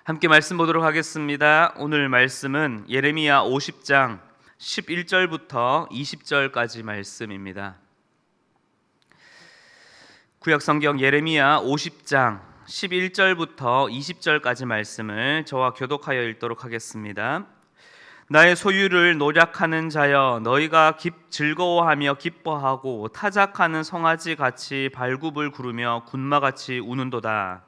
함께 말씀 보도록 하겠습니다. 오늘 말씀은 예레미야 50장 11절부터 20절까지 말씀입니다. 구약성경 예레미야 50장 11절부터 20절까지 말씀을 저와 교독하여 읽도록 하겠습니다. 나의 소유를 노략하는 자여, 너희가 즐거워하며 기뻐하고 타작하는 송아지같이 발굽을 구르며 군마같이 우는도다.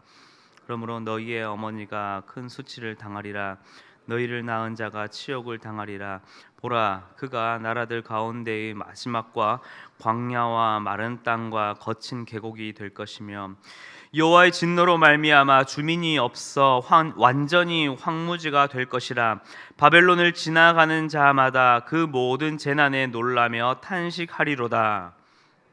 그러므로 너희의 어머니가 큰 수치를 당하리라. 너희를 낳은 자가 치욕을 당하리라. 보라, 그가 나라들 가운데의 마지막과 광야와 마른 땅과 거친 계곡이 될 것이며, 여호와의 진노로 말미암아 주민이 없어 완전히 황무지가 될 것이라. 바벨론을 지나가는 자마다 그 모든 재난에 놀라며 탄식하리로다.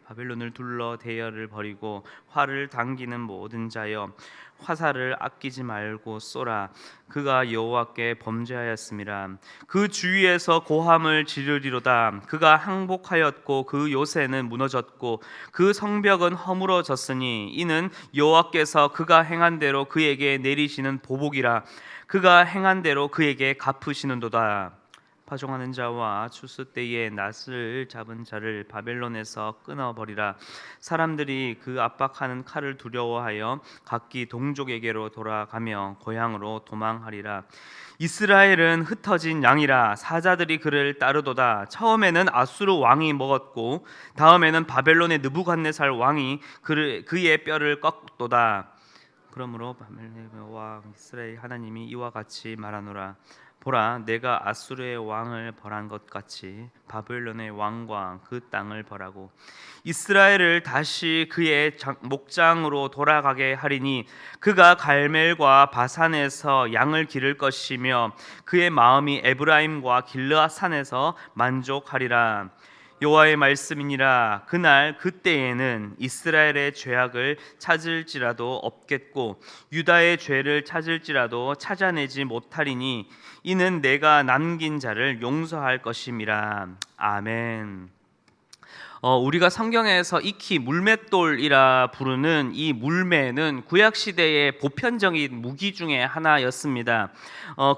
바벨론을 둘러 대열을 벌이고 활을 당기는 모든 자여, 화살을 아끼지 말고 쏘라. 그가 여호와께 범죄하였음이라. 그 주위에서 고함을 지르리로다. 그가 항복하였고 그 요새는 무너졌고 그 성벽은 허물어졌으니 이는 여호와께서 그가 행한 대로 그에게 내리시는 보복이라. 그가 행한 대로 그에게 갚으시는도다. 파종하는 자와 추수 때에 낫을 잡은 자를 바벨론에서 끊어버리라. 사람들이 그 압박하는 칼을 두려워하여 각기 동족에게로 돌아가며 고향으로 도망하리라. 이스라엘은 흩어진 양이라. 사자들이 그를 따르도다. 처음에는 아수르 왕이 먹었고 다음에는 바벨론의 느부갓네살 왕이 그의 뼈를 꺾도다. 그러므로 바벨론의 왕 이스라엘 하나님이 이와 같이 말하노라. 보라, 내가 아수르의 왕을 벌한 것 같이 바벨론의 왕과 그 땅을 벌하고 이스라엘을 다시 그의 목장으로 돌아가게 하리니 그가 갈멜과 바산에서 양을 기를 것이며 그의 마음이 에브라임과 길르앗 산에서 만족하리라. 여호와의 말씀이니라. 그날 그때에는 이스라엘의 죄악을 찾을지라도 없겠고 유다의 죄를 찾을지라도 찾아내지 못하리니 이는 내가 남긴 자를 용서할 것임이라. 아멘. 우리가 성경에서 익히 물맷돌이라 부르는 이 물매는 구약시대의 보편적인 무기 중에 하나였습니다.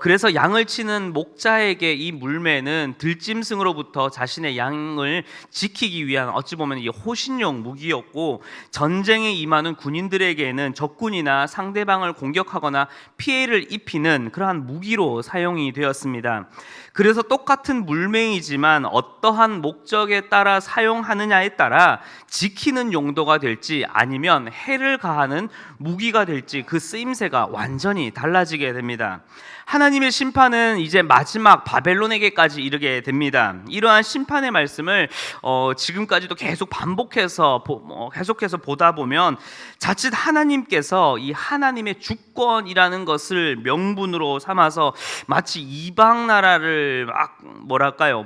그래서 양을 치는 목자에게 이 물매는 들짐승으로부터 자신의 양을 지키기 위한 어찌 보면 이 호신용 무기였고, 전쟁에 임하는 군인들에게는 적군이나 상대방을 공격하거나 피해를 입히는 그러한 무기로 사용이 되었습니다. 그래서 똑같은 물매이지만 어떠한 목적에 따라 사용하느냐에 따라 지키는 용도가 될지 아니면 해를 가하는 무기가 될지 그 쓰임새가 완전히 달라지게 됩니다. 하나님의 심판은 이제 마지막 바벨론에게까지 이르게 됩니다. 이러한 심판의 말씀을 지금까지도 계속 반복해서 계속해서 보다 보면 자칫 하나님께서 이 하나님의 주권이라는 것을 명분으로 삼아서 마치 이방 나라를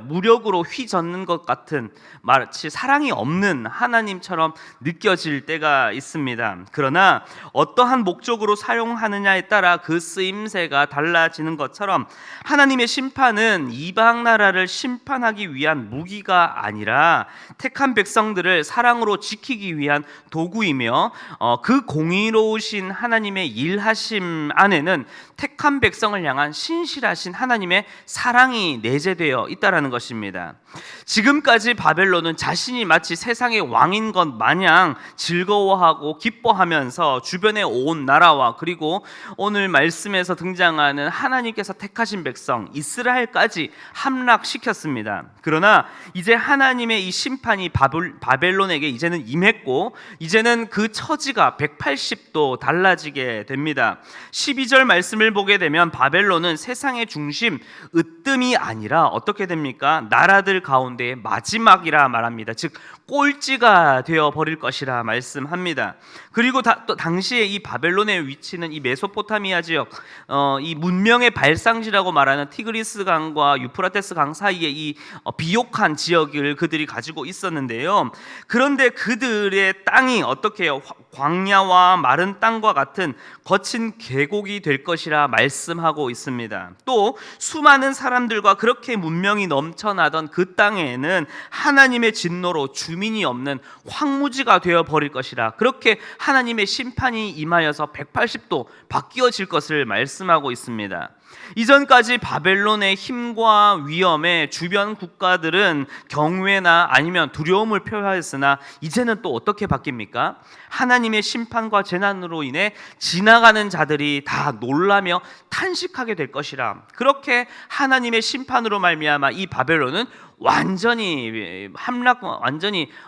무력으로 휘젓는 것 같은, 마치 사랑이 없는 하나님처럼 느껴질 때가 있습니다. 그러나 어떠한 목적으로 사용하느냐에 따라 그 쓰임새가 달라지는 것처럼 하나님의 심판은 이방 나라를 심판하기 위한 무기가 아니라 택한 백성들을 사랑으로 지키기 위한 도구이며, 그 공의로우신 하나님의 일하심 안에는 택한 백성을 향한 신실하신 하나님의 사랑이 내재되어 있다라는 것입니다. 지금까지 바벨론은 자신이 마치 세상의 왕인 것 마냥 즐거워하고 기뻐하면서 주변의 온 나라와 그리고 오늘 말씀에서 등장하는 하나님께서 택하신 백성 이스라엘까지 함락시켰습니다. 그러나 이제 하나님의 이 심판이 바벨론에게 이제는 임했고, 이제는 그 처지가 180도 달라지게 됩니다. 12절 말씀을 보게 되면 바벨론은 세상의 중심 으뜸이 아니라 어떻게 됩니까? 나라들 가운데의 마지막이라 말합니다. 즉 꼴찌가 되어 버릴 것이라 말씀합니다. 그리고 또 당시에 이 바벨론의 위치는 이 메소포타미아 지역, 이 문명의 발상지라고 말하는 티그리스 강과 유프라테스 강 사이에 이 비옥한 지역을 그들이 가지고 있었는데요. 그런데 그들의 땅이 어떻게 해요? 광야와 마른 땅과 같은 거친 계곡이 될 것이라 말씀하고 있습니다. 또 수많은 사람 사람들과 그렇게 문명이 넘쳐나던 그 땅에는 하나님의 진노로 주민이 없는 황무지가 되어버릴 것이라, 그렇게 하나님의 심판이 임하여서 180도 바뀌어질 것을 말씀하고 있습니다. 이전까지 바벨론의 힘과 위엄에 주변 국가들은 경외나 아니면 두려움을 표하였으나 이제는 또 어떻게 바뀝니까? 하나님의 심판과 재난으로 인해 지나가는 자들이 다 놀라며 탄식하게 될 것이라, 그렇게 하나님의 심판으로 말미암아 이 바벨론은 완전히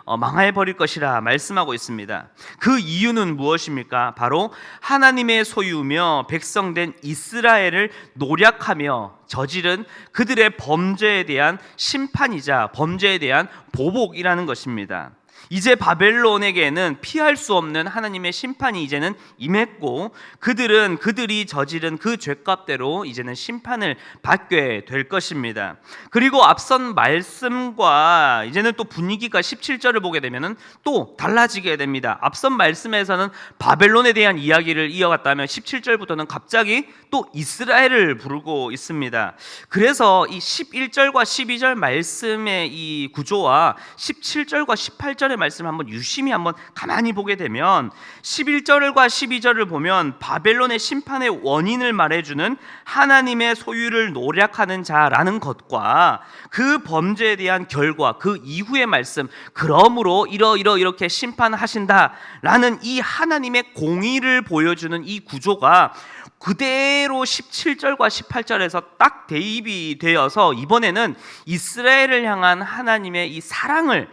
망해버릴 것이라 말씀하고 있습니다. 그 이유는 무엇입니까? 바로 하나님의 소유며 백성된 이스라엘을 노략하며 저지른 그들의 범죄에 대한 심판이자 범죄에 대한 보복이라는 것입니다. 이제 바벨론에게는 피할 수 없는 하나님의 심판이 이제는 임했고, 그들이 저지른 그 죄값대로 이제는 심판을 받게 될 것입니다. 그리고 앞선 말씀과 이제는 또 분위기가 17절을 보게 되면 또 달라지게 됩니다. 앞선 말씀에서는 바벨론에 대한 이야기를 이어갔다면 17절부터는 갑자기 또 이스라엘을 부르고 있습니다. 그래서 이 11절과 12절 말씀의 이 구조와 17절과 18절의 말씀을 한번 유심히 한번 가만히 보게 되면 11절과 12절을 보면 바벨론의 심판의 원인을 말해주는 하나님의 소유를 노략하는 자라는 것과 그 범죄에 대한 결과, 그 이후의 말씀, 그러므로 이렇게 심판하신다라는 이 하나님의 공의를 보여주는 이 구조가 그대로 17절과 18절에서 딱 대입이 되어서 이번에는 이스라엘을 향한 하나님의 이 사랑을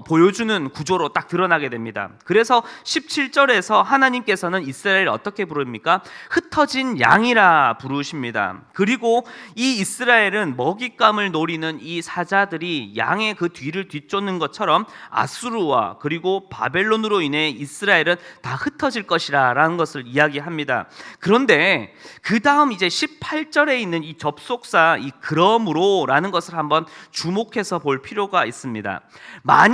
보여주는 구조로 딱 드러나게 됩니다. 그래서 17절에서 하나님께서는 이스라엘을 어떻게 부릅니까? 흩어진 양이라 부르십니다. 그리고 이 이스라엘은 먹잇감을 노리는 이 사자들이 양의 그 뒤를 뒤쫓는 것처럼 아수르와 그리고 바벨론으로 인해 이스라엘은 다 흩어질 것이라 라는 것을 이야기합니다. 그런데 그 다음 이제 18절에 있는 이 접속사 이 그러므로 라는 것을 한번 주목해서 볼 필요가 있습니다. 만약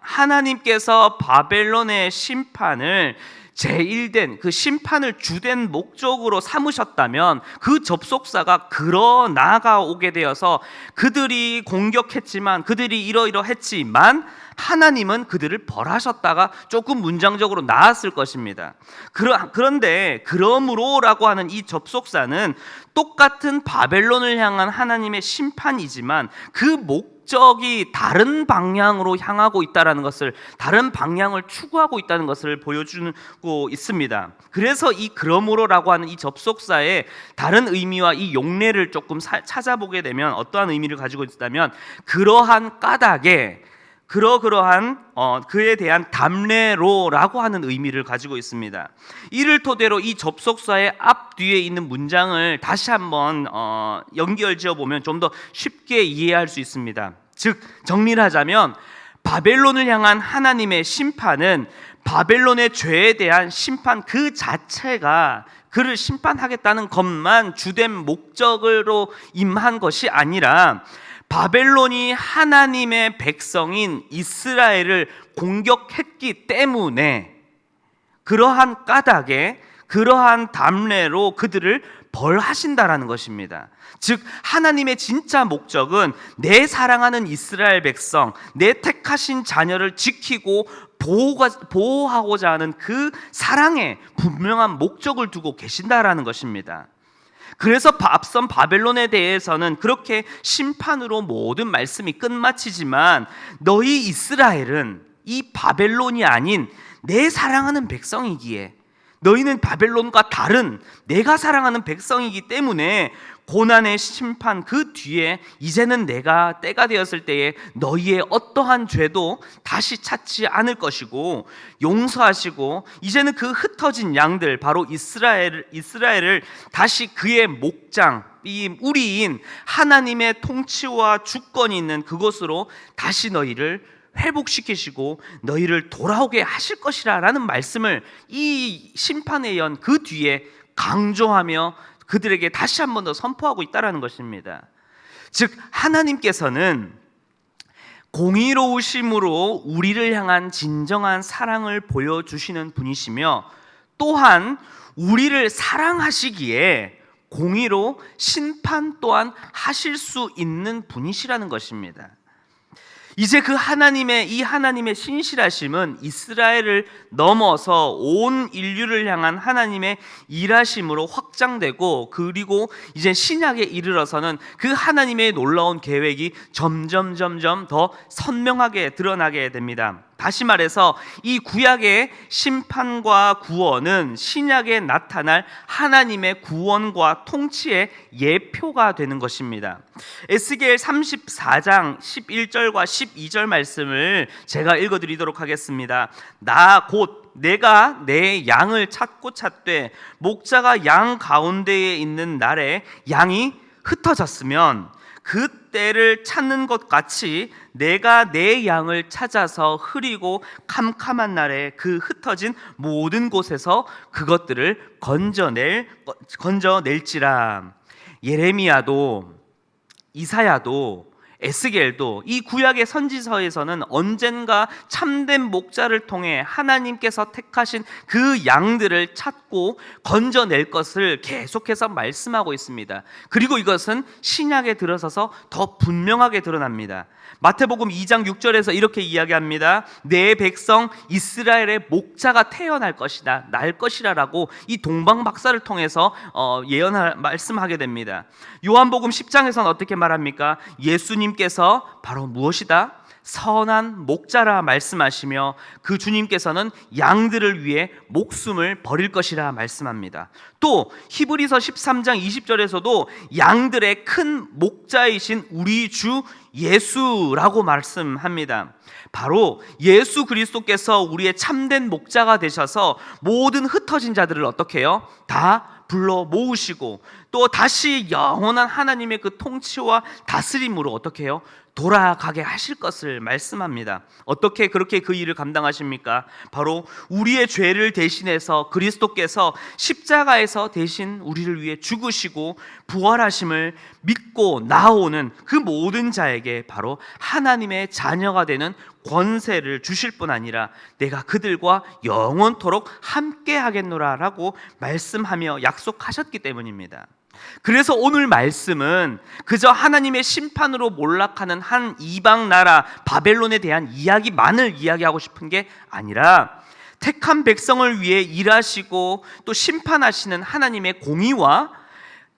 하나님께서 바벨론의 심판을 제1된 그 심판을 주된 목적으로 삼으셨다면 그 접속사가 그러나가 오게 되어서 그들이 공격했지만, 그들이 이러이러했지만 하나님은 그들을 벌하셨다가 조금 문장적으로 나았을 것입니다. 그런데 그러므로라고 하는 이 접속사는 똑같은 바벨론을 향한 하나님의 심판이지만 그 목적이 다른 방향으로 향하고 있다는 것을, 다른 방향을 추구하고 있다는 것을 보여주고 있습니다. 그래서 이 그러므로라고 하는 이 접속사의 다른 의미와 이 용례를 조금 찾아보게 되면 어떠한 의미를 가지고 있다면, 그러한 까닭에 그에 대한 담례로라고 하는 의미를 가지고 있습니다. 이를 토대로 이 접속사의 앞뒤에 있는 문장을 다시 한번 연결지어 보면 좀 더 쉽게 이해할 수 있습니다. 즉 정리를 하자면 바벨론을 향한 하나님의 심판은 바벨론의 죄에 대한 심판 그 자체가 그를 심판하겠다는 것만 주된 목적으로 임한 것이 아니라, 바벨론이 하나님의 백성인 이스라엘을 공격했기 때문에 그러한 까닭에, 그러한 담례로 그들을 벌하신다라는 것입니다. 즉 하나님의 진짜 목적은 내 사랑하는 이스라엘 백성, 내 택하신 자녀를 지키고 보호하고자 하는 그 사랑에 분명한 목적을 두고 계신다라는 것입니다. 그래서 앞선 바벨론에 대해서는 그렇게 심판으로 모든 말씀이 끝마치지만, 너희 이스라엘은 이 바벨론이 아닌 내 사랑하는 백성이기에, 너희는 바벨론과 다른 내가 사랑하는 백성이기 때문에 고난의 심판 그 뒤에 이제는 내가 때가 되었을 때에 너희의 어떠한 죄도 다시 찾지 않을 것이고 용서하시고, 이제는 그 흩어진 양들 바로 이스라엘을 다시 그의 목장, 이 우리인 하나님의 통치와 주권이 있는 그곳으로 다시 너희를 회복시키시고 너희를 돌아오게 하실 것이라 라는 말씀을 이 심판의 연 그 뒤에 강조하며 그들에게 다시 한 번 더 선포하고 있다는 것입니다. 즉 하나님께서는 공의로우심으로 우리를 향한 진정한 사랑을 보여주시는 분이시며, 또한 우리를 사랑하시기에 공의로 심판 또한 하실 수 있는 분이시라는 것입니다. 이제 그 하나님의 신실하심은 이스라엘을 넘어서 온 인류를 향한 하나님의 일하심으로 확장되고, 그리고 이제 신약에 이르러서는 그 하나님의 놀라운 계획이 점점 더 선명하게 드러나게 됩니다. 다시 말해서 이 구약의 심판과 구원은 신약에 나타날 하나님의 구원과 통치의 예표가 되는 것입니다. 에스겔 34장 11절과 12절 말씀을 제가 읽어드리도록 하겠습니다. 나 곧 내가 내 양을 찾되 목자가 양 가운데에 있는 날에 양이 흩어졌으면 그때를 찾는 것 같이 내가 내 양을 찾아서 흐리고 캄캄한 날에 그 흩어진 모든 곳에서 그것들을 건져낼지라. 예레미야도, 이사야도, 에스겔도 이 구약의 선지서에서는 언젠가 참된 목자를 통해 하나님께서 택하신 그 양들을 찾고 건져낼 것을 계속해서 말씀하고 있습니다. 그리고 이것은 신약에 들어서서 더 분명하게 드러납니다. 마태복음 2장 6절에서 이렇게 이야기합니다. 내 백성 이스라엘의 목자가 태어날 것이다, 날 것이라라고 이 동방박사를 통해서 말씀하게 됩니다. 요한복음 10장에서는 어떻게 말합니까? 예수님께서 바로 무엇이다? 선한 목자라 말씀하시며 그 주님께서는 양들을 위해 목숨을 버릴 것이라 말씀합니다. 또 히브리서 13장 20절에서도 양들의 큰 목자이신 우리 주 예수라고 말씀합니다. 바로 예수 그리스도께서 우리의 참된 목자가 되셔서 모든 흩어진 자들을 어떻게 해요? 다 불러 모으시고 또 다시 영원한 하나님의 그 통치와 다스림으로 어떻게 해요? 돌아가게 하실 것을 말씀합니다. 어떻게 그렇게 그 일을 감당하십니까? 바로 우리의 죄를 대신해서 그리스도께서 십자가에서 대신 우리를 위해 죽으시고 부활하심을 믿고 나오는 그 모든 자에게 바로 하나님의 자녀가 되는 권세를 주실 뿐 아니라 내가 그들과 영원토록 함께 하겠노라 라고 말씀하며 약속하셨기 때문입니다. 그래서 오늘 말씀은 그저 하나님의 심판으로 몰락하는 한 이방 나라 바벨론에 대한 이야기만을 이야기하고 싶은 게 아니라 택한 백성을 위해 일하시고 또 심판하시는 하나님의 공의와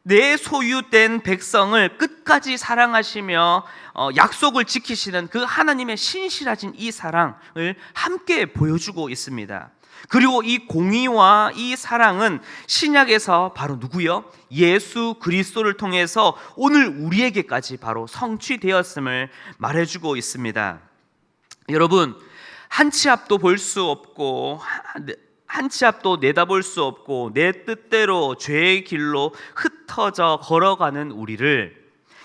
내 소유된 백성을 끝까지 사랑하시며 약속을 지키시는 그 하나님의 신실하신 이 사랑을 함께 보여주고 있습니다. 그리고 이 공의와 이 사랑은 신약에서 바로 누구요? 예수 그리스도를 통해서 오늘 우리에게까지 바로 성취되었음을 말해주고 있습니다. 여러분, 한 치 앞도 볼 수 없고 한 치 앞도 내다볼 수 없고 내 뜻대로 죄의 길로 흩어져 걸어가는 우리를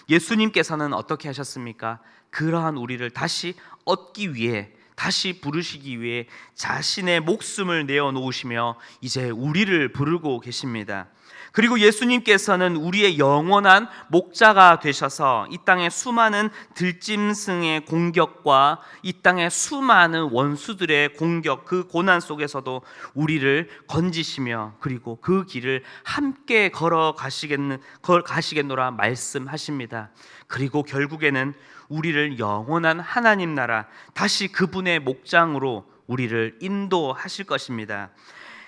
예수님께서는 어떻게 하셨습니까? 그러한 우리를 다시 얻기 위해, 다시 부르시기 위해 자신의 목숨을 내어놓으시며 이제 우리를 부르고 계십니다. 그리고 예수님께서는 우리의 영원한 목자가 되셔서 이 땅의 수많은 들짐승의 공격과 이 땅의 수많은 원수들의 공격, 그 고난 속에서도 우리를 건지시며 그리고 그 길을 함께 가시겠노라 말씀하십니다. 그리고 결국에는 우리를 영원한 하나님 나라, 다시 그분의 목장으로 우리를 인도하실 것입니다.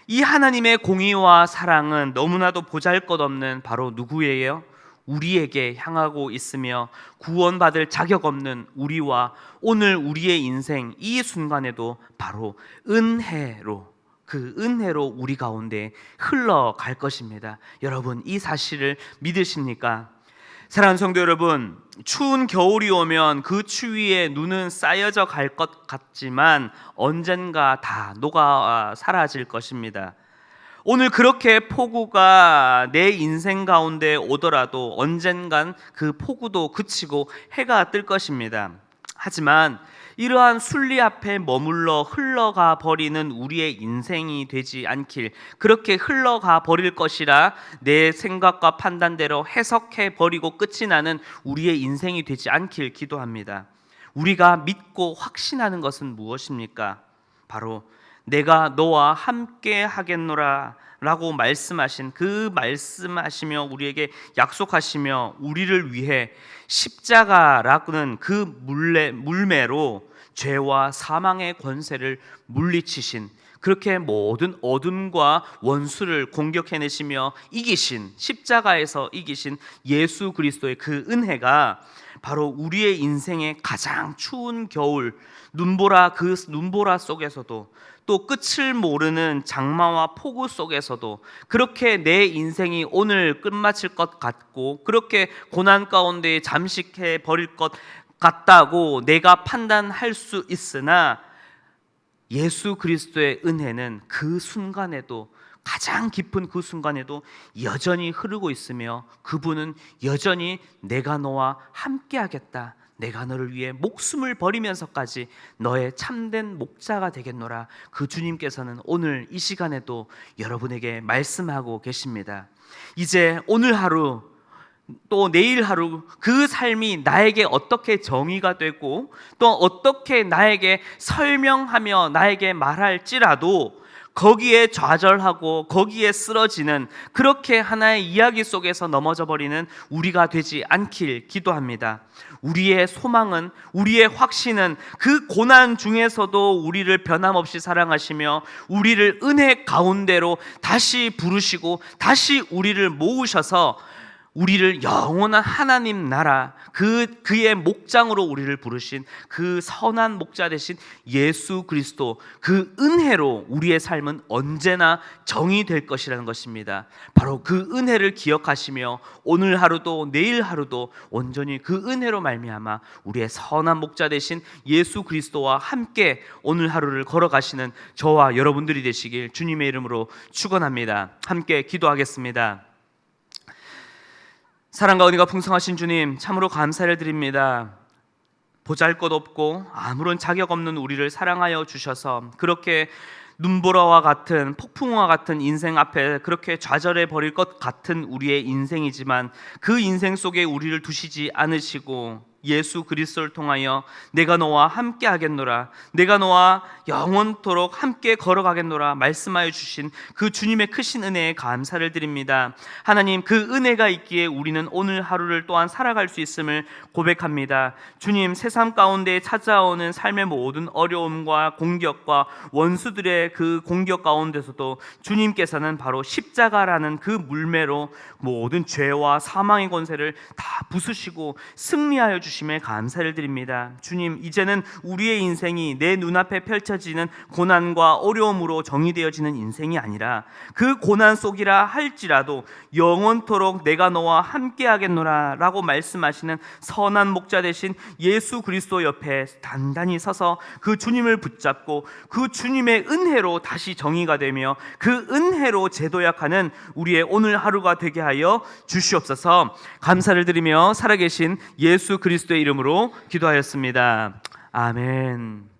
이 하나님의 공의와 사랑은 너무나도 보잘것없는 바로 누구예요? 우리에게 향하고 있으며 구원받을 자격 없는 우리와 오늘 우리의 인생 이 순간에도 바로 은혜로, 그 은혜로 우리 가운데 흘러갈 것입니다. 여러분, 이 사실을 믿으십니까? 사랑하는 성도 여러분, 추운 겨울이 오면 그 추위에 눈은 쌓여져 갈 것 같지만 언젠가 다 녹아 사라질 것입니다. 오늘 그렇게 폭우가 내 인생 가운데 오더라도 언젠간 그 폭우도 그치고 해가 뜰 것입니다. 하지만 이러한 순리 앞에 머물러 흘러가 버리는 우리의 인생이 되지 않길, 그렇게 흘러가 버릴 것이라 내 생각과 판단대로 해석해 버리고 끝이 나는 우리의 인생이 되지 않길 기도합니다. 우리가 믿고 확신하는 것은 무엇입니까? 바로 내가 너와 함께 하겠노라 라고 말씀하신 그 말씀하시며 우리에게 약속하시며 우리를 위해 십자가라는 그 물매로 죄와 사망의 권세를 물리치신, 그렇게 모든 어둠과 원수를 공격해내시며 이기신, 십자가에서 이기신 예수 그리스도의 그 은혜가 바로 우리의 인생의 가장 추운 겨울, 그 눈보라 속에서도, 또 끝을 모르는 장마와 폭우 속에서도 그렇게 내 인생이 오늘 끝마칠 것 같고 그렇게 고난 가운데 잠식해 버릴 것 같다고 내가 판단할 수 있으나, 예수 그리스도의 은혜는 그 순간에도, 가장 깊은 그 순간에도 여전히 흐르고 있으며 그분은 여전히 내가 너와 함께 하겠다, 내가 너를 위해 목숨을 버리면서까지 너의 참된 목자가 되겠노라, 그 주님께서는 오늘 이 시간에도 여러분에게 말씀하고 계십니다. 이제 오늘 하루 또 내일 하루 그 삶이 나에게 어떻게 정의가 되고 또 어떻게 나에게 설명하며 나에게 말할지라도 거기에 좌절하고 거기에 쓰러지는, 그렇게 하나의 이야기 속에서 넘어져 버리는 우리가 되지 않길 기도합니다. 우리의 소망은, 우리의 확신은 그 고난 중에서도 우리를 변함없이 사랑하시며 우리를 은혜 가운데로 다시 부르시고 다시 우리를 모으셔서 우리를 영원한 하나님 나라, 그의 목장으로 우리를 부르신 그 선한 목자 되신 예수 그리스도, 그 은혜로 우리의 삶은 언제나 정의될 것이라는 것입니다. 바로 그 은혜를 기억하시며 오늘 하루도 내일 하루도 온전히 그 은혜로 말미암아 우리의 선한 목자 되신 예수 그리스도와 함께 오늘 하루를 걸어가시는 저와 여러분들이 되시길 주님의 이름으로 축원합니다. 함께 기도하겠습니다. 사랑과 은혜가 풍성하신 주님, 참으로 감사를 드립니다. 보잘것없고 아무런 자격 없는 우리를 사랑하여 주셔서 그렇게 눈보라와 같은, 폭풍과 같은 인생 앞에 그렇게 좌절해 버릴 것 같은 우리의 인생이지만 그 인생 속에 우리를 두시지 않으시고 예수 그리스도를 통하여 내가 너와 함께 하겠노라, 내가 너와 영원토록 함께 걸어가겠노라 말씀하여 주신 그 주님의 크신 은혜에 감사를 드립니다. 하나님, 그 은혜가 있기에 우리는 오늘 하루를 또한 살아갈 수 있음을 고백합니다. 주님, 세상 가운데 찾아오는 삶의 모든 어려움과 공격과 원수들의 그 공격 가운데서도 주님께서는 바로 십자가라는 그 물매로 모든 죄와 사망의 권세를 다 부수시고 승리하여 주심에 감사를 드립니다. 주님, 이제는 우리의 인생이 내 눈앞에 펼쳐지는 고난과 어려움으로 정의되어지는 인생이 아니라 그 고난 속이라 할지라도 영원토록 내가 너와 함께 하겠노라 라고 말씀하시는 선한 목자 되신 예수 그리스도 옆에 단단히 서서 그 주님을 붙잡고 그 주님의 은혜로 다시 정의가 되며 그 은혜로 재도약하는 우리의 오늘 하루가 되게 하여 주시옵소서. 감사를 드리며 살아계신 예수 그리스도의 이름으로 기도하였습니다. 아멘.